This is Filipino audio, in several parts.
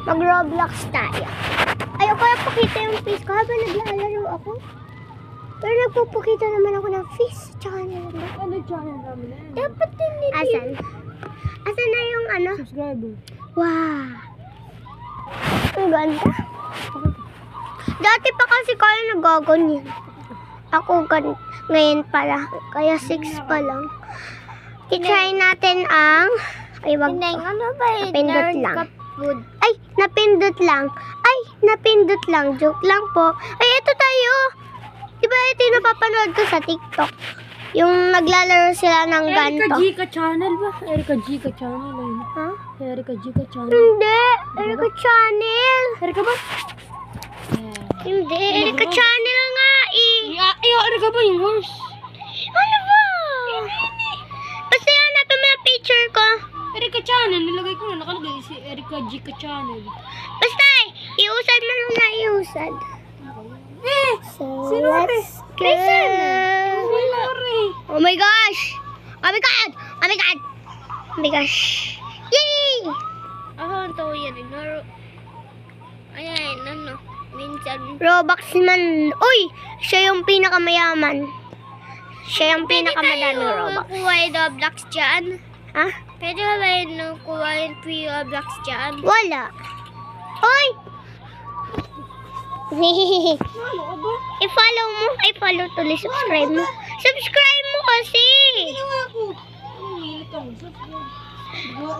Mag-Roblox tayo. Ayoko na pakita yung face ko habang naglalaro ako. Pero nagpupakita naman ako ng face. Tsaka nalala. Ano channel namin na yan? Dapat din nito. Asan? Asan na yung ano? Subscriber. Wow. Ang ganda. Dati pa kasi kaya nagaganyan. Ako ngayon pala. Kaya 6 pa lang. I-try natin ang... Ay, wag to. Ano ba yun? Napindot lang. Food. Ay, napindot lang. Ay, napindot lang. Joke lang po. Ay, ito tayo. Diba ito yung napapanood ko sa TikTok? Yung naglalaro sila ng Erika ganto. Gika channel ba? Erika Gika channel ayun. Ha? Erika Gika channel. Hindi. Erika Channel. Erika ba? Hindi. Erika Channel nga eh. Erika ba yung horse? Ano ba? Basta yun, hanapin mo yung picture ko. Erika channel, nilagay ko na nakalagay si Erika Gika channel. Basta iusad mo lang na iusad. So, Sino let's go. Oh my gosh! Oh my god! Oh my god! Oh my gosh! Yay! Ako, ito yan. Ignore. Ayan, ano. Minsan. Robux man. Uy! Siya yung pinakamayaman. Siya yung pinakamadami Robux. Kuha yung Roblox dyan. Ha? Pwede ka ba yung kuha yung free Roblox dyan? Wala. Uy! I-follow mo. I-follow tuloy. Subscribe mo. Subscribe mo kasi. Ginawa ko. Umilit ako.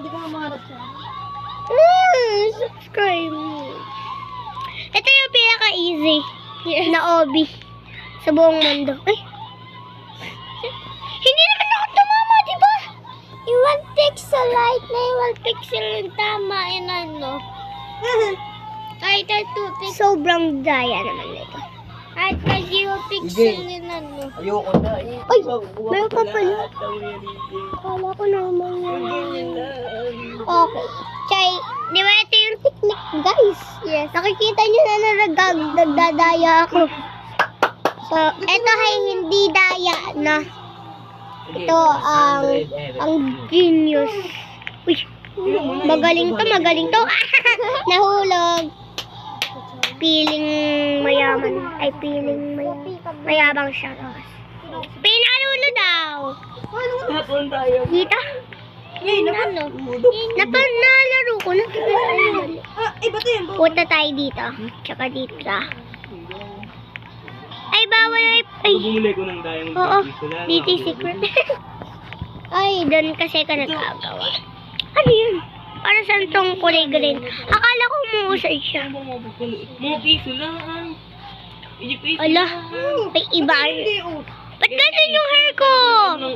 Di ko mamarap siya. Subscribe mo. Ito yung pinaka-easy na obi sa buong mundo. Ay! Hindi naman ako tumama, di ba? Yung 1 pixel light na yung 1 pixel yung tama. Yun ano. Kahit ang 2 pixel. Sobrang daya naman nito. Kahit ang 0 pixel yun ano. Ayoko na. Ay! Meron pa pala. Kala ko naman yun. Okay. Chay, di ba ito yung technique, guys? Yes. Nakikita nyo na nagdadaya ako. So, ito ay hindi daya na. Ito ang genius. Uy, magaling to. Nahulog. Piling mayaman. Ay, piling mayabang siya. Pinalulo daw. Hapon tayo. Kita? Ano? Nalaro ko na. Iba to yan. Punta tayo dito. Tsaka dito. Ay, bawal. Ay. Bumuli ko ng dayang Oo. piso lang. Dito secret. Ay, doon kasi ka nagkagawa. Ano yun? Para saan tong kulay green? Akala ko umuusay siya. Mga piso lang. Piso Ala, may iba. Ba't ganun yung hair ko?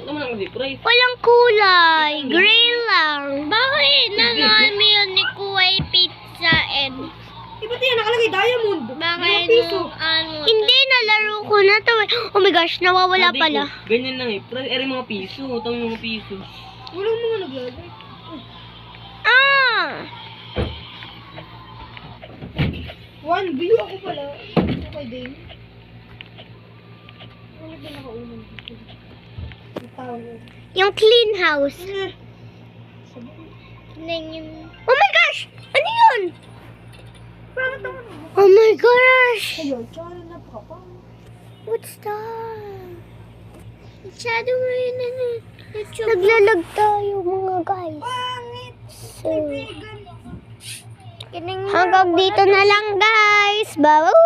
Naman ang price. Walang kulay. Gray lang. Bakit? Nangaan mo yun ni Kuway Pizza and Iba to yan. Nakalagay diamond. bakit piso. nung ano? Hindi, nalaro ko na to. Oh my gosh, nawawala Sabi pala. ko, ganyan lang eh. Price, mga piso. Tawag mga piso. Walang mga naglagay. Ah! 1 view ako pala. Okay din. Ano ba nakaunang dito? Ang tawag. Yung clean house. Yung Oh my gosh! Ano yun? Oh my gosh! Ayun, tsaka napakapang. What's that? masyado mo yun ano. YouTube. Naglalag tayo mga guys. So, Kining hanggang dito na lang guys. Bye!